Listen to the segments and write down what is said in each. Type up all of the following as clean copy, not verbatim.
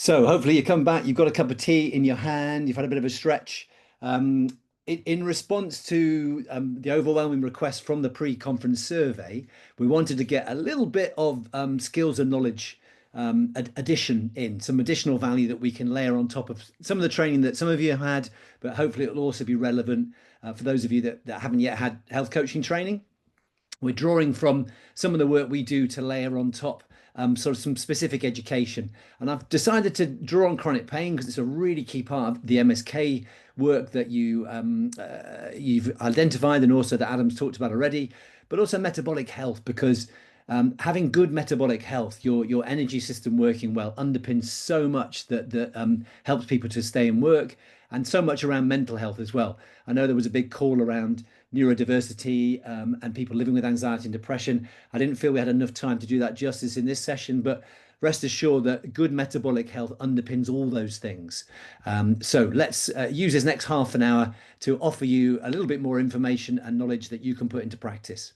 So hopefully you come back, you've got a cup of tea in your hand, you've had a bit of a stretch. Um, in response to the overwhelming request from the pre-conference survey, we wanted to get a little bit of skills and knowledge addition in, some additional value that we can layer on top of some of the training that some of you have had, but hopefully it will also be relevant for those of you that haven't yet had health coaching training. We're drawing from some of the work we do to layer on top sort of some specific education. And I've decided to draw on chronic pain because it's a really key part of the MSK work that you've identified and also that Adam's talked about already, but also metabolic health because having good metabolic health, your energy system working well, underpins so much that helps people to stay in work and so much around mental health as well. I know there was a big call around neurodiversity and people living with anxiety and depression. I didn't feel we had enough time to do that justice in this session, but rest assured that good metabolic health underpins all those things. So let's use this next half an hour to offer you a little bit more information and knowledge that you can put into practice.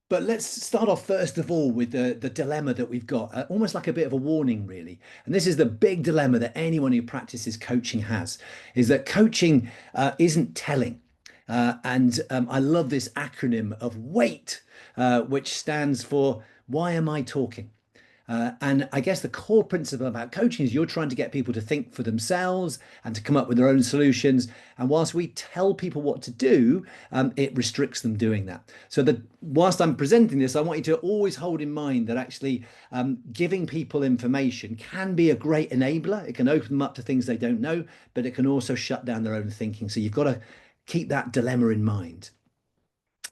But let's start off first of all with the dilemma that we've got, almost like a bit of a warning, really. And this is the big dilemma that anyone who practices coaching has, is that coaching isn't telling. I love this acronym of WAIT, which stands for Why Am I Talking? And I guess the core principle about coaching is you're trying to get people to think for themselves and to come up with their own solutions. And whilst we tell people what to do, it restricts them doing that. So that whilst I'm presenting this, I want you to always hold in mind that actually giving people information can be a great enabler. It can open them up to things they don't know, but it can also shut down their own thinking. So you've got to keep that dilemma in mind.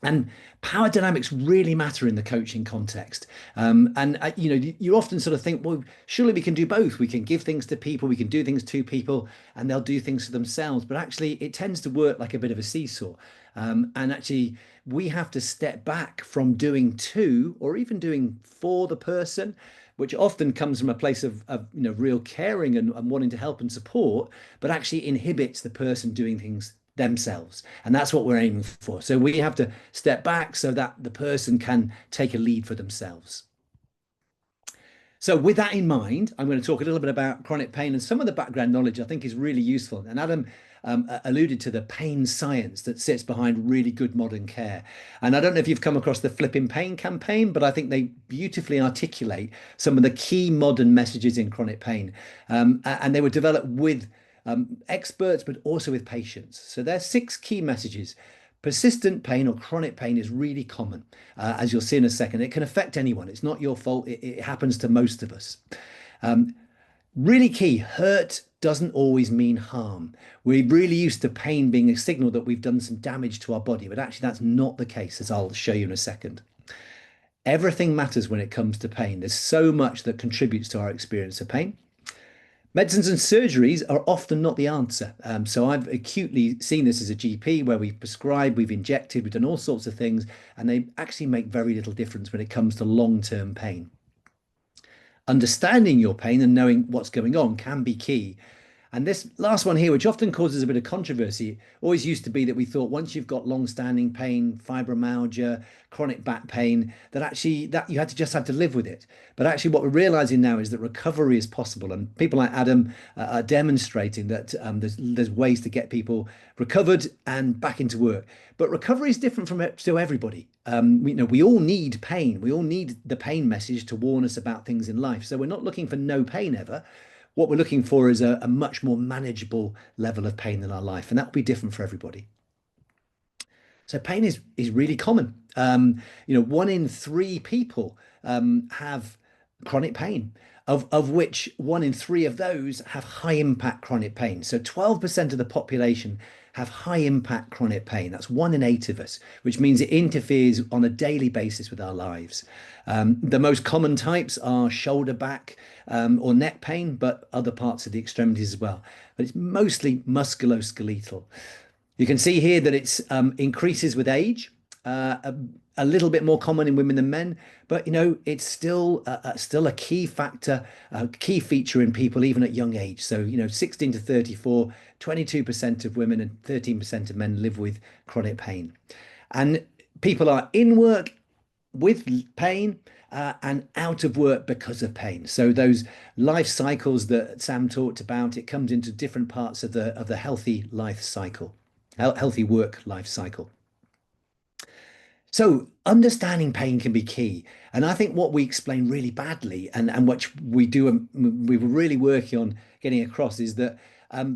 And power dynamics really matter in the coaching context. You often sort of think, well, surely we can do both. We can give things to people, we can do things to people, and they'll do things for themselves. But actually, it tends to work like a bit of a seesaw. And actually, we have to step back from doing to or even doing for the person, which often comes from a place of real caring and wanting to help and support, but actually inhibits the person doing things themselves. And that's what we're aiming for. So we have to step back so that the person can take a lead for themselves. So with that in mind, I'm going to talk a little bit about chronic pain, and some of the background knowledge I think is really useful. And Adam alluded to the pain science that sits behind really good modern care. And I don't know if you've come across the Flipping Pain campaign, but I think they beautifully articulate some of the key modern messages in chronic pain. And they were developed with experts, but also with patients. So there's 6 key messages. Persistent pain or chronic pain is really common, as you'll see in a second. It can affect anyone. It's not your fault. It happens to most of us. Really key, hurt doesn't always mean harm. We're really used to pain being a signal that we've done some damage to our body, but actually that's not the case, as I'll show you in a second. Everything matters when it comes to pain. There's so much that contributes to our experience of pain. Medicines and surgeries are often not the answer. So I've acutely seen this as a GP where we've prescribed, we've injected, we've done all sorts of things, and they actually make very little difference when it comes to long-term pain. Understanding your pain and knowing what's going on can be key. And this last one here, which often causes a bit of controversy, always used to be that we thought once you've got long-standing pain, fibromyalgia, chronic back pain, that actually that you had to just have to live with it. But actually what we're realizing now is that recovery is possible. And people like Adam are demonstrating that there's ways to get people recovered and back into work. But recovery is different from to everybody. We all need pain. We all need the pain message to warn us about things in life. So we're not looking for no pain ever. What we're looking for is a much more manageable level of pain in our life, and that will be different for everybody. So pain is really common. 1 in 3 people have chronic pain, of which 1 in 3 of those have high impact chronic pain. So 12% of the population have high impact chronic pain. That's 1 in 8 of us, which means it interferes on a daily basis with our lives. The most common types are shoulder, back, or neck pain, but other parts of the extremities as well. But it's mostly musculoskeletal. You can see here that it's increases with age, a little bit more common in women than men, but it's still a key factor, a key feature in people even at young age. So 16 to 34, 22% of women and 13% of men live with chronic pain, and people are in work with pain and out of work because of pain. So those life cycles that Sam talked about, it comes into different parts of the healthy life cycle, healthy work life cycle. So understanding pain can be key. And I think what we explain really badly and what we do, we were really working on getting across is that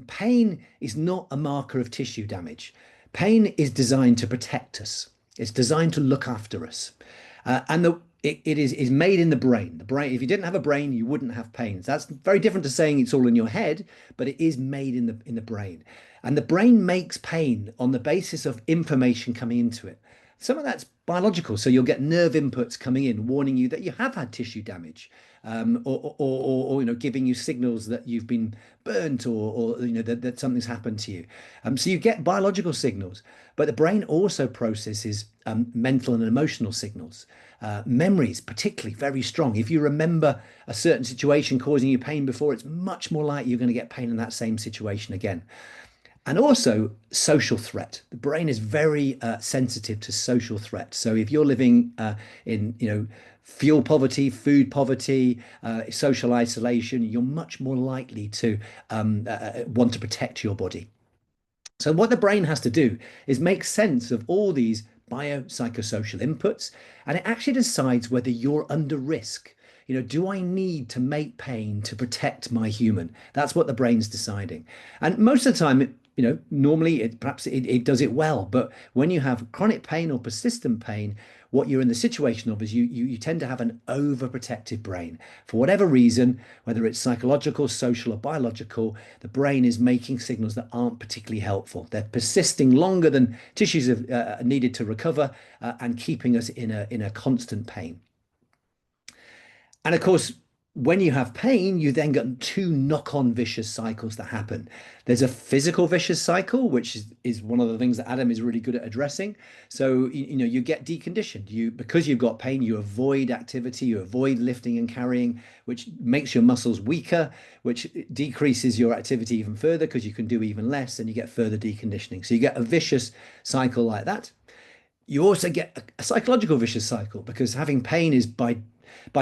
pain is not a marker of tissue damage. Pain is designed to protect us. It's designed to look after us. It is made in the brain. The brain, if you didn't have a brain, you wouldn't have pain. So that's very different to saying it's all in your head, but it is made in the brain. And the brain makes pain on the basis of information coming into it. Some of that's biological, so you'll get nerve inputs coming in warning you that you have had tissue damage, or giving you signals that you've been burnt, or that something's happened to you. So you get biological signals, but the brain also processes mental and emotional signals. Memories, particularly very strong. If you remember a certain situation causing you pain before, it's much more likely you're going to get pain in that same situation again. And also social threat. The brain is very sensitive to social threat. So if you're living in, fuel poverty, food poverty, social isolation, you're much more likely to want to protect your body. So what the brain has to do is make sense of all these biopsychosocial inputs, and it actually decides whether you're under risk. Do I need to make pain to protect my human? That's what the brain's deciding. And most of the time, normally it does it well. But when you have chronic pain or persistent pain, what you're in the situation of is you tend to have an overprotective brain. For whatever reason, whether it's psychological, social, or biological, the brain is making signals that aren't particularly helpful. They're persisting longer than tissues have needed to recover, and keeping us in a constant pain. And of course, when you have pain, you then get two knock-on vicious cycles that happen. There's a physical vicious cycle, which is one of the things that Adam is really good at addressing. So, you get deconditioned. Because you've got pain, you avoid activity, you avoid lifting and carrying, which makes your muscles weaker, which decreases your activity even further because you can do even less, and you get further deconditioning. So you get a vicious cycle like that. You also get a psychological vicious cycle because having pain is by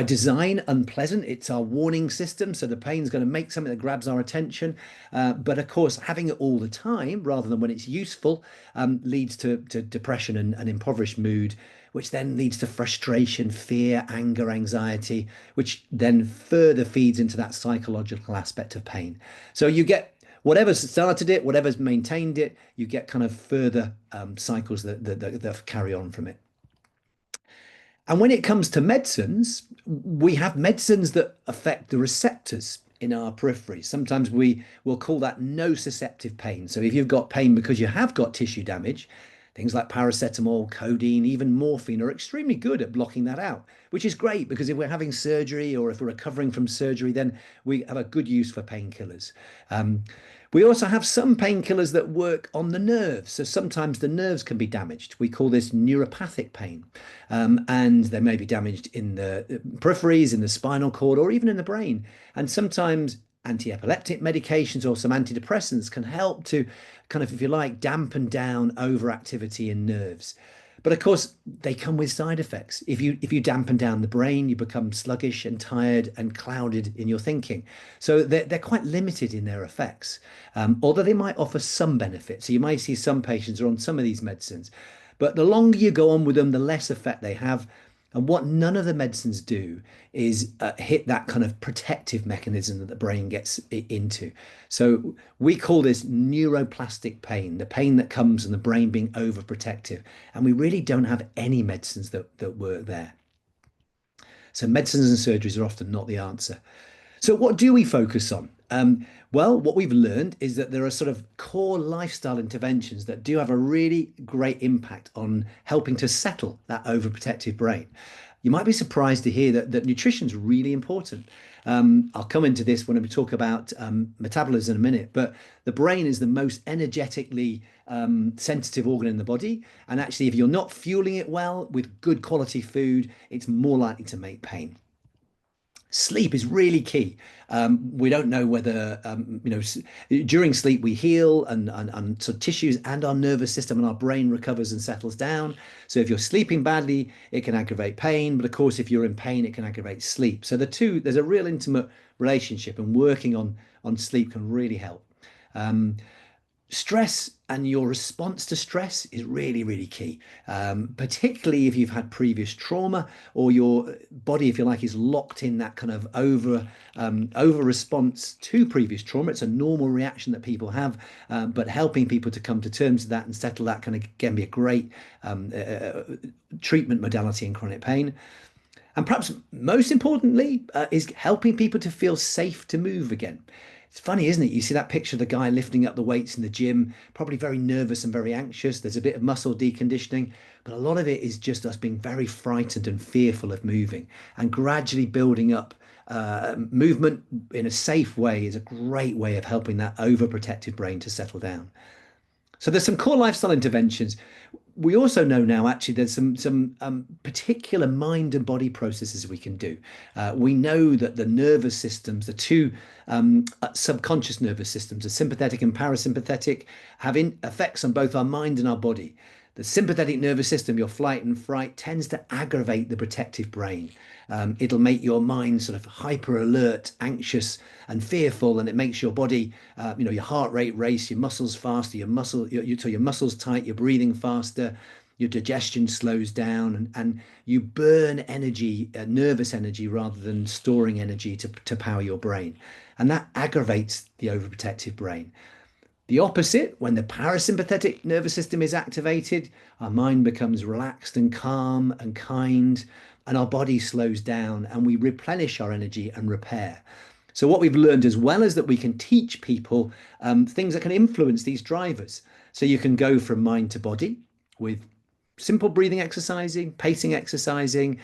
design unpleasant. It's our warning system, so the pain's going to make something that grabs our attention. But of course, having it all the time rather than when it's useful leads to depression and impoverished mood, which then leads to frustration, fear, anger, anxiety, which then further feeds into that psychological aspect of pain. So you get whatever's started it, whatever's maintained it, you get kind of further cycles that carry on from it. And when it comes to medicines, we have medicines that affect the receptors in our periphery. Sometimes we will call that nociceptive pain. So if you've got pain because you have got tissue damage, things like paracetamol, codeine, even morphine are extremely good at blocking that out, which is great because if we're having surgery or if we're recovering from surgery, then we have a good use for painkillers. We also have some painkillers that work on the nerves. So sometimes the nerves can be damaged. We call this neuropathic pain. And they may be damaged in the peripheries, in the spinal cord, or even in the brain. And sometimes anti-epileptic medications or some antidepressants can help to kind of, if you like, dampen down overactivity in nerves. But of course, they come with side effects. If you dampen down the brain, you become sluggish and tired and clouded in your thinking. So they're quite limited in their effects, although they might offer some benefit. So you might see some patients are on some of these medicines, but the longer you go on with them, the less effect they have. And what none of the medicines do is hit that kind of protective mechanism that the brain gets into. So we call this neuroplastic pain, the pain that comes from the brain being overprotective. And we really don't have any medicines that work there. So medicines and surgeries are often not the answer. So what do we focus on? Well, what we've learned is that there are sort of core lifestyle interventions that do have a really great impact on helping to settle that overprotective brain. You might be surprised to hear that nutrition is really important. I'll come into this when we talk about metabolism in a minute, but the brain is the most energetically sensitive organ in the body. And actually, if you're not fueling it well with good quality food, it's more likely to make pain. Sleep is really key. We don't know whether, during sleep we heal and so tissues and our nervous system and our brain recovers and settles down. So if you're sleeping badly, it can aggravate pain. But of course, if you're in pain, it can aggravate sleep. So the two, there's a real intimate relationship, and working on sleep can really help. Um, Stress and your response to stress is really, really key, particularly if you've had previous trauma or your body, if you like, is locked in that kind of over response to previous trauma. It's a normal reaction that people have, but helping people to come to terms with that and settle that can again be a great treatment modality in chronic pain. And perhaps most importantly, is helping people to feel safe to move again. It's funny, isn't it? You see that picture of the guy lifting up the weights in the gym, probably very nervous and very anxious. There's a bit of muscle deconditioning, but a lot of it is just us being very frightened and fearful of moving, and gradually building up movement in a safe way is a great way of helping that overprotective brain to settle down. So there's some core lifestyle interventions. We also know now actually there's some particular mind and body processes we can do. We know that the nervous systems, the two subconscious nervous systems, the sympathetic and parasympathetic, have effects on both our mind and our body. The sympathetic nervous system, your flight and fright, tends to aggravate the protective brain. It'll make your mind sort of hyper alert, anxious, and fearful, and it makes your body, your heart rate race, your muscles faster, so your muscles tight, you're breathing faster, your digestion slows down, and you burn energy, nervous energy, rather than storing energy to power your brain, and that aggravates the overprotective brain. The opposite, when the parasympathetic nervous system is activated, our mind becomes relaxed and calm and kind, and our body slows down and we replenish our energy and repair. So, what we've learned as well is that we can teach people things that can influence these drivers. So, you can go from mind to body with simple breathing exercising, pacing exercises,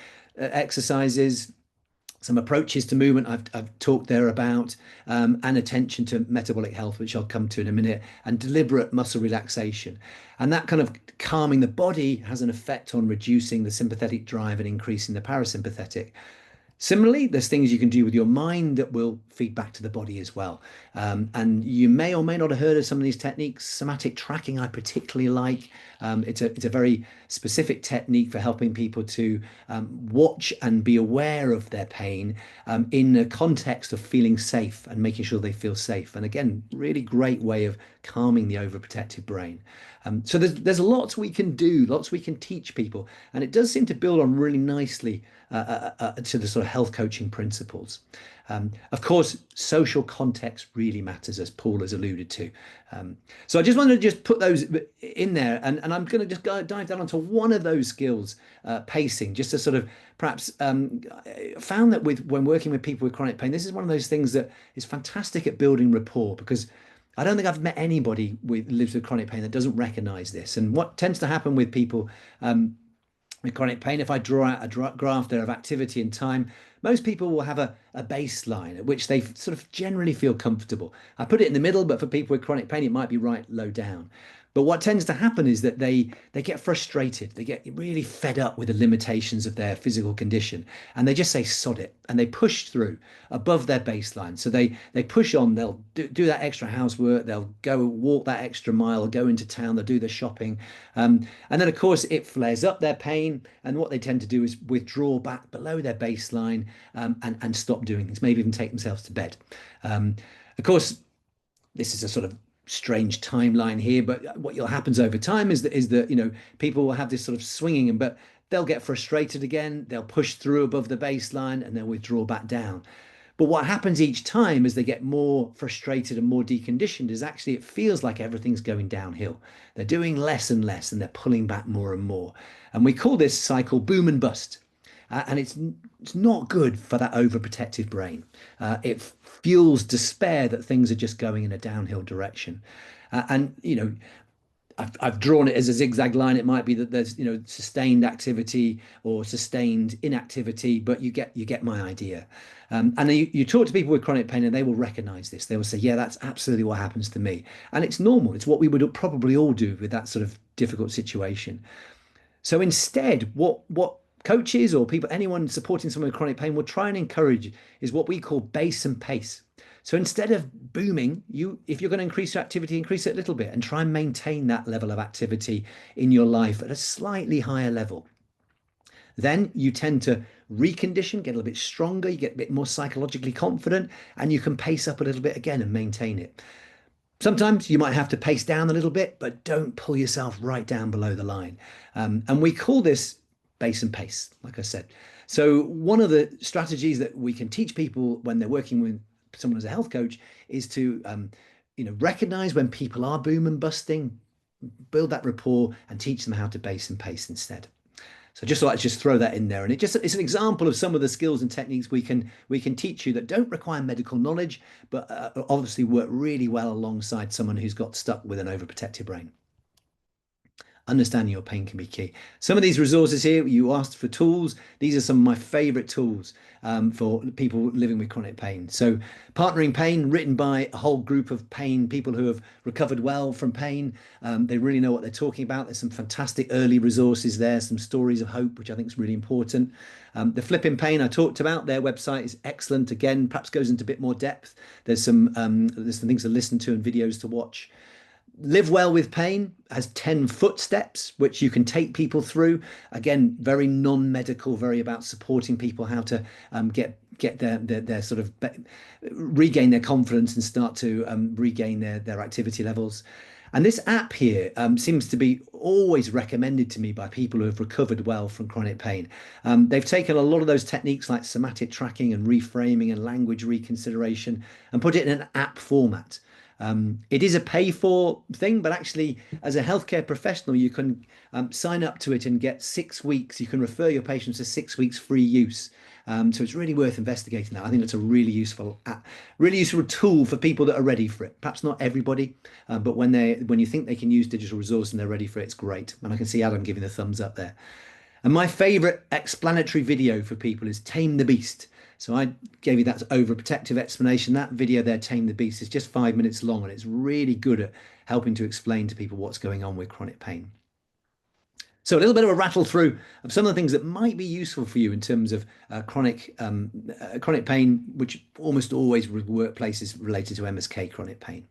some approaches to movement I've talked there about, and attention to metabolic health, which I'll come to in a minute, and deliberate muscle relaxation. And that kind of calming the body has an effect on reducing the sympathetic drive and increasing the parasympathetic. Similarly, there's things you can do with your mind that will feed back to the body as well. And you may or may not have heard of some of these techniques. Somatic tracking, I particularly like. It's a very specific technique for helping people to watch and be aware of their pain in the context of feeling safe and making sure they feel safe. And again, really great way of calming the overprotective brain. So there's lots we can do, lots we can teach people, and it does seem to build on really nicely to the sort of health coaching principles. Of course, social context really matters, as Paul has alluded to. So I just wanted to just put those in there, and I'm going to just dive down onto one of those skills, pacing, just to sort of perhaps found that when working with people with chronic pain, this is one of those things that is fantastic at building rapport, because I don't think I've met anybody with lives with chronic pain that doesn't recognize this. And what tends to happen with people with chronic pain, if I draw out a graph there of activity and time, most people will have a baseline at which they sort of generally feel comfortable. I put it in the middle, but for people with chronic pain, it might be right low down. But what tends to happen is that they get frustrated. They get really fed up with the limitations of their physical condition, and they just say sod it, and they push through above their baseline. So they push on. They'll do that extra housework. They'll go walk that extra mile, or go into town. They'll do the shopping, and then of course it flares up their pain. And what they tend to do is withdraw back below their baseline, and stop doing things. Maybe even take themselves to bed. Of course, this is a sort of strange timeline here, but what happens over time is that people will have this sort of swinging, but they'll get frustrated again, they'll push through above the baseline, and they'll withdraw back down. But what happens each time as they get more frustrated and more deconditioned is actually it feels like everything's going downhill. They're doing less and less, and they're pulling back more and more. And we call this cycle boom and bust. And it's not good for that overprotective brain. It fuels despair that things are just going in a downhill direction. I've drawn it as a zigzag line. It might be that there's sustained activity or sustained inactivity, but you get my idea. And then you talk to people with chronic pain, and they will recognize this. They will say, yeah, that's absolutely what happens to me. And it's normal. It's what we would probably all do with that sort of difficult situation. So instead, what coaches or people, anyone supporting someone with chronic pain will try and encourage is what we call base and pace. So instead of booming, if you're going to increase your activity, increase it a little bit and try and maintain that level of activity in your life at a slightly higher level. Then you tend to recondition, get a little bit stronger, you get a bit more psychologically confident, and you can pace up a little bit again and maintain it. Sometimes you might have to pace down a little bit, but don't pull yourself right down below the line. And we call this base and pace, like I said. So one of the strategies that we can teach people when they're working with someone as a health coach is to, recognize when people are boom and busting, build that rapport, and teach them how to base and pace instead. So just thought I'd just throw that in there, and it's an example of some of the skills and techniques we can teach you that don't require medical knowledge, but obviously work really well alongside someone who's got stuck with an overprotective brain. Understanding your pain can be key. Some of these resources here, you asked for tools. These are some of my favorite tools for people living with chronic pain. So Partnering Pain, written by a whole group of pain people who have recovered well from pain. They really know what they're talking about. There's some fantastic early resources there, some stories of hope, which I think is really important. The Flipping Pain I talked about, their website is excellent. Again, perhaps goes into a bit more depth. There's some things to listen to and videos to watch. Live Well with Pain has 10 footsteps, which you can take people through. Again, very non-medical, very about supporting people how to get their sort of regain their confidence and start to regain their activity levels. And this app here seems to be always recommended to me by people who have recovered well from chronic pain. They've taken a lot of those techniques like somatic tracking and reframing and language reconsideration and put it in an app format. It is a pay for thing, but actually as a healthcare professional, you can sign up to it and get 6 weeks. You can refer your patients to 6 weeks free use. So it's really worth investigating that. I think it's a really useful tool for people that are ready for it. Perhaps not everybody, but when you think they can use digital resource and they're ready for it, it's great. And I can see Adam giving the thumbs up there. And my favorite explanatory video for people is Tame the Beast. So I gave you that overprotective explanation. That video there, Tame the Beast, is just 5 minutes long, and it's really good at helping to explain to people what's going on with chronic pain. So a little bit of a rattle through of some of the things that might be useful for you in terms of chronic pain, which almost always workplaces related to MSK chronic pain.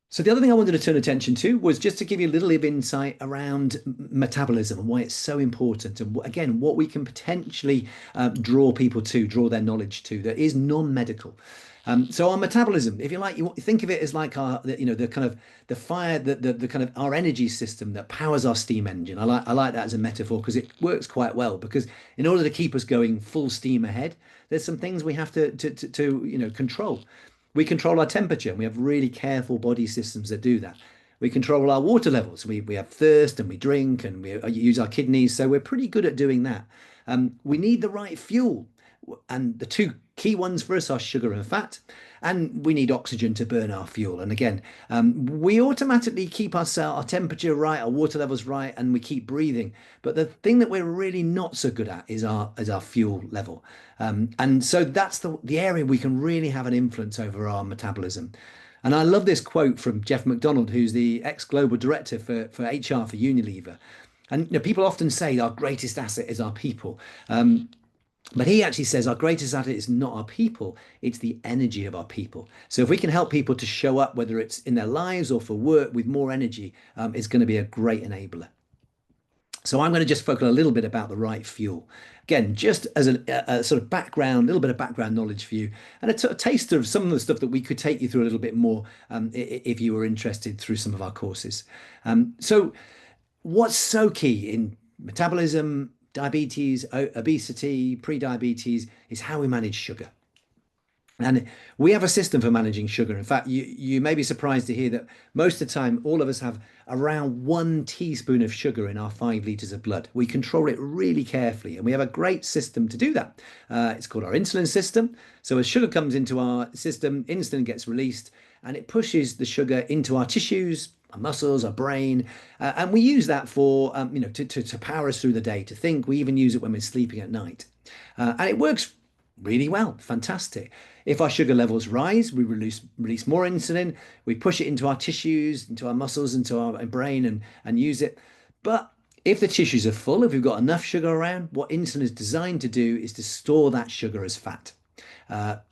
So the other thing I wanted to turn attention to was just to give you a little bit of insight around metabolism and why it's so important. And again, what we can potentially draw their knowledge to that is non-medical. So our metabolism, if you like, you think of it as like the kind of the fire, the kind of our energy system that powers our steam engine. I like that as a metaphor because it works quite well. Because in order to keep us going full steam ahead, there's some things we have to control. We control our temperature, and we have really careful body systems that do that. We control our water levels. We have thirst, and we drink, and we use our kidneys. So we're pretty good at doing that. We need the right fuel. And the two key ones for us are sugar and fat. And we need oxygen to burn our fuel. And again, we automatically keep our temperature right, our water levels right, and we keep breathing. But the thing that we're really not so good at is our fuel level. And so that's the area we can really have an influence over our metabolism. And I love this quote from Jeff McDonald, who's the ex-global director for HR for Unilever. And people often say our greatest asset is our people. But he actually says our greatest asset is not our people, it's the energy of our people. So if we can help people to show up, whether it's in their lives or for work with more energy, it's going to be a great enabler. So I'm going to just focus a little bit about the right fuel. Again, just as a sort of background, a little bit of background knowledge for you, and a taster of some of the stuff that we could take you through a little bit more if you were interested through some of our courses. So what's so key in metabolism, diabetes, obesity, pre-diabetes is how we manage sugar. And we have a system for managing sugar. In fact, you may be surprised to hear that most of the time, all of us have around 1 teaspoon of sugar in our 5 liters of blood. We control it really carefully, and we have a great system to do that. It's called our insulin system. So as sugar comes into our system, insulin gets released, and it pushes the sugar into our tissues, our muscles, our brain, and we use that for to power us through the day, to think. We even use it when we're sleeping at night, and it works really well. Fantastic. If our sugar levels rise, we release more insulin. We push it into our tissues, into our muscles, into our brain, and use it. But If the tissues are full, if we've got enough sugar around, what insulin is designed to do is to store that sugar as fat.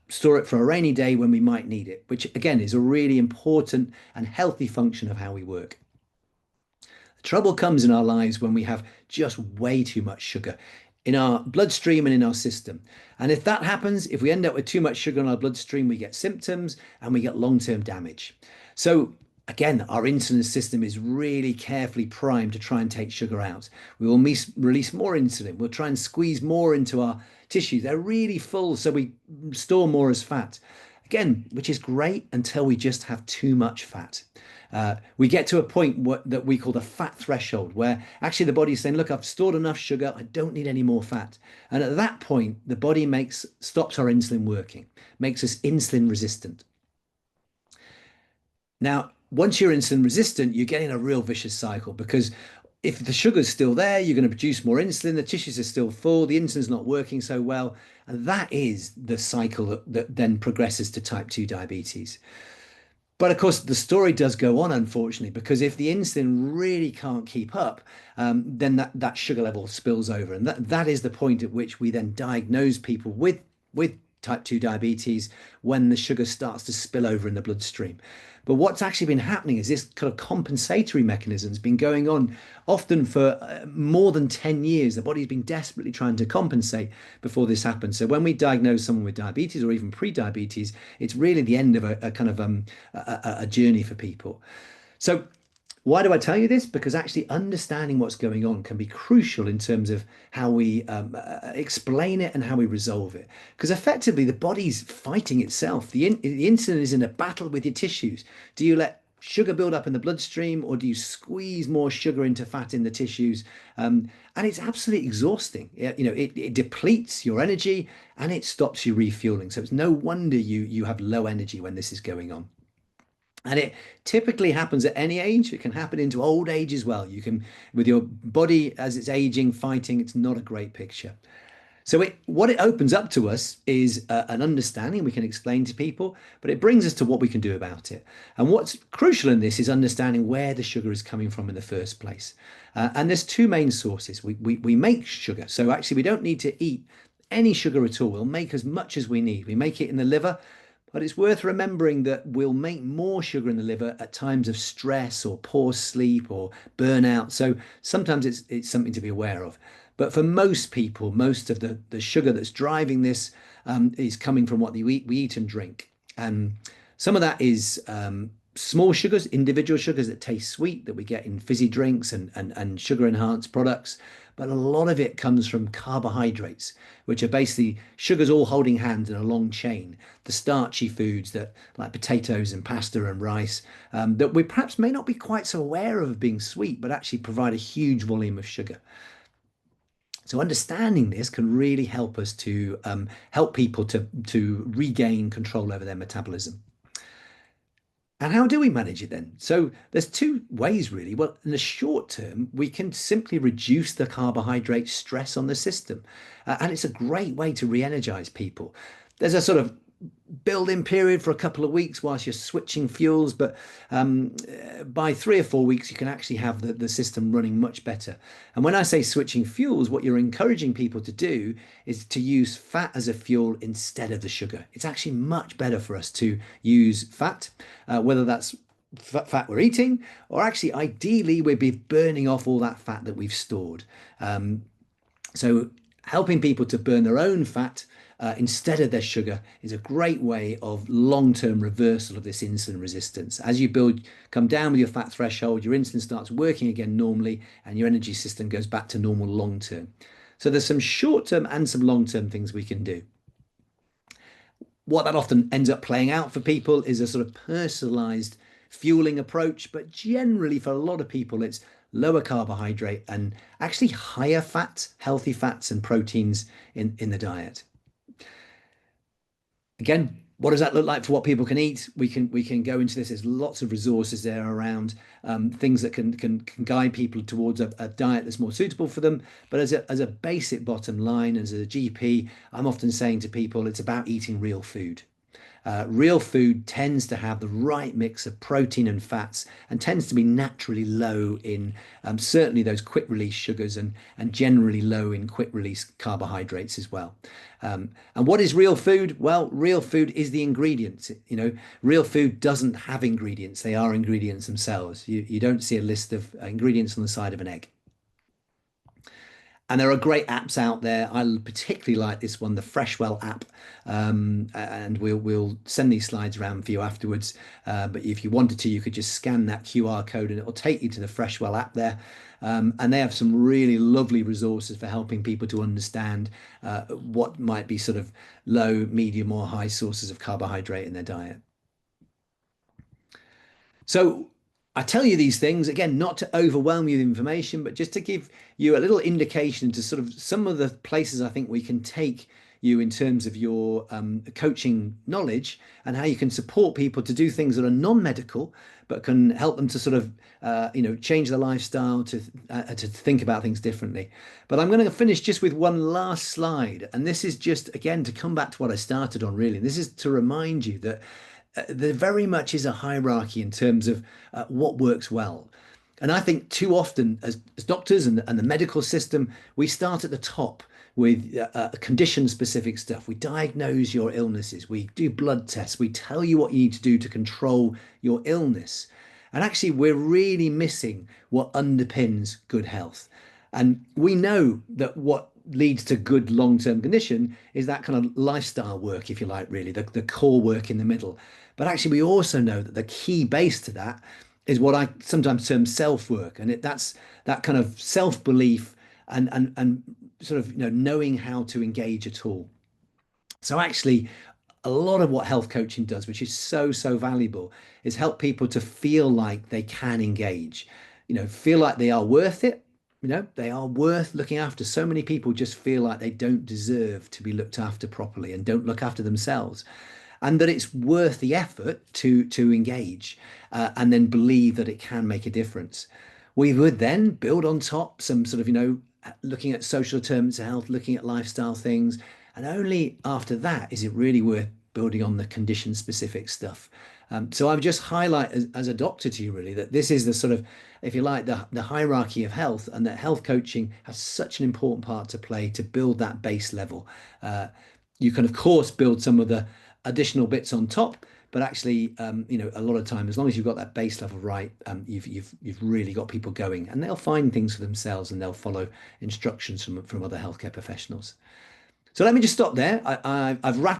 Store it for a rainy day when we might need it, which again is a really important and healthy function of how we work. Trouble comes in our lives when we have just way too much sugar in our bloodstream and in our system. And if that happens, if we end up with too much sugar in our bloodstream, we get symptoms and we get long-term damage. So again, our insulin system is really carefully primed to try and take sugar out. We will release more insulin. We'll try and squeeze more into our tissues. They're really full, so we store more as fat. Again, which is great until we just have too much fat. We get to a point that we call the fat threshold, where actually the body's saying, look, I've stored enough sugar, I don't need any more fat. And at that point, the body stops our insulin working, makes us insulin resistant. Now, once you're insulin resistant, you're getting a real vicious cycle because if the sugar's still there, you're going to produce more insulin, the tissues are still full, the insulin's not working so well. And that is the cycle that then progresses to type 2 diabetes. But of course, the story does go on, unfortunately, because if the insulin really can't keep up, then that sugar level spills over. And that is the point at which we then diagnose people with type 2 diabetes when the sugar starts to spill over in the bloodstream. But what's actually been happening is this kind of compensatory mechanism has been going on often for more than 10 years. The body's been desperately trying to compensate before this happens. So when we diagnose someone with diabetes or even pre-diabetes, it's really the end of a kind of a journey for people. So why do I tell you this? Because actually understanding what's going on can be crucial in terms of how we explain it and how we resolve it. Because effectively, the body's fighting itself. The insulin is in a battle with your tissues. Do you let sugar build up in the bloodstream, or do you squeeze more sugar into fat in the tissues? And it's absolutely exhausting. It depletes your energy and it stops you refueling. So it's no wonder you have low energy when this is going on. And it typically happens at any age. It can happen into old age as well. You can, with your body as it's aging, fighting, it's not a great picture. So what it opens up to us is an understanding we can explain to people, but it brings us to what we can do about it. And what's crucial in this is understanding where the sugar is coming from in the first place. And there's two main sources. We make sugar. So actually, we don't need to eat any sugar at all. We'll make as much as we need. We make it in the liver. But it's worth remembering that we'll make more sugar in the liver at times of stress or poor sleep or burnout. So sometimes it's something to be aware of. But for most people, most of the sugar that's driving this is coming from what we eat and drink. And some of that is small sugars, individual sugars that taste sweet that we get in fizzy drinks and sugar enhanced products. But a lot of it comes from carbohydrates, which are basically sugars all holding hands in a long chain. The starchy foods that like potatoes and pasta and rice that we perhaps may not be quite so aware of being sweet, but actually provide a huge volume of sugar. So understanding this can really help us to help people to regain control over their metabolism. And how do we manage it then? So there's two ways really. Well, in the short term, we can simply reduce the carbohydrate stress on the system. And it's a great way to re-energize people. There's a sort of build-in period for a couple of weeks whilst you're switching fuels, but by 3 or 4 weeks, you can actually have the system running much better. And when I say switching fuels, what you're encouraging people to do is to use fat as a fuel instead of the sugar. It's actually much better for us to use fat, whether that's fat we're eating, or actually ideally we'd be burning off all that fat that we've stored. So helping people to burn their own fat instead of their sugar is a great way of long-term reversal of this insulin resistance. As you come down with your fat threshold, your insulin starts working again normally, and your energy system goes back to normal long-term. So there's some short-term and some long-term things we can do. What that often ends up playing out for people is a sort of personalized fueling approach, but generally for a lot of people, it's lower carbohydrate and actually higher fat, healthy fats and proteins in the diet. Again, what does that look like for what people can eat? We can go into this. There's lots of resources there around things that can guide people towards a diet that's more suitable for them. But as a basic bottom line, as a GP, I'm often saying to people, it's about eating real food. Real food tends to have the right mix of protein and fats and tends to be naturally low in certainly those quick release sugars and generally low in quick release carbohydrates as well. And what is real food? Well, real food is the ingredients. Real food doesn't have ingredients. They are ingredients themselves. You don't see a list of ingredients on the side of an egg. And there are great apps out there. I particularly like this one, the Freshwell app. And we'll send these slides around for you afterwards. But if you wanted to, you could just scan that QR code and it will take you to the Freshwell app there. And they have some really lovely resources for helping people to understand what might be sort of low, medium, or high sources of carbohydrate in their diet. So I tell you these things again, not to overwhelm you with information, but just to give you a little indication to sort of some of the places I think we can take you in terms of your coaching knowledge and how you can support people to do things that are non-medical, but can help them to sort of change their lifestyle to think about things differently. But I'm going to finish just with one last slide, and this is just again to come back to what I started on really. This is to remind you that there very much is a hierarchy in terms of what works well. And I think too often as doctors and the medical system, we start at the top with condition specific stuff. We diagnose your illnesses, we do blood tests, we tell you what you need to do to control your illness. And actually, we're really missing what underpins good health. And we know that what leads to good long-term condition is that kind of lifestyle work, if you like, really, the core work in the middle. But actually, we also know that the key base to that is what I sometimes term self-work. And that's that kind of self-belief and sort of knowing how to engage a tool. So actually, a lot of what health coaching does, which is so valuable, is help people to feel like they can engage, feel like they are worth it. They are worth looking after. So many people just feel like they don't deserve to be looked after properly and don't look after themselves. And that it's worth the effort to engage and then believe that it can make a difference. We would then build on top some sort of, looking at social determinants of health, looking at lifestyle things. And only after that is it really worth building on the condition specific stuff. So I would just highlight as a doctor to you really that this is the sort of, if you like, the hierarchy of health, and that health coaching has such an important part to play to build that base level. You can of course build some of the additional bits on top, but actually, a lot of time, as long as you've got that base level right, you've really got people going, and they'll find things for themselves and they'll follow instructions from other healthcare professionals. So let me just stop there. I've wrapped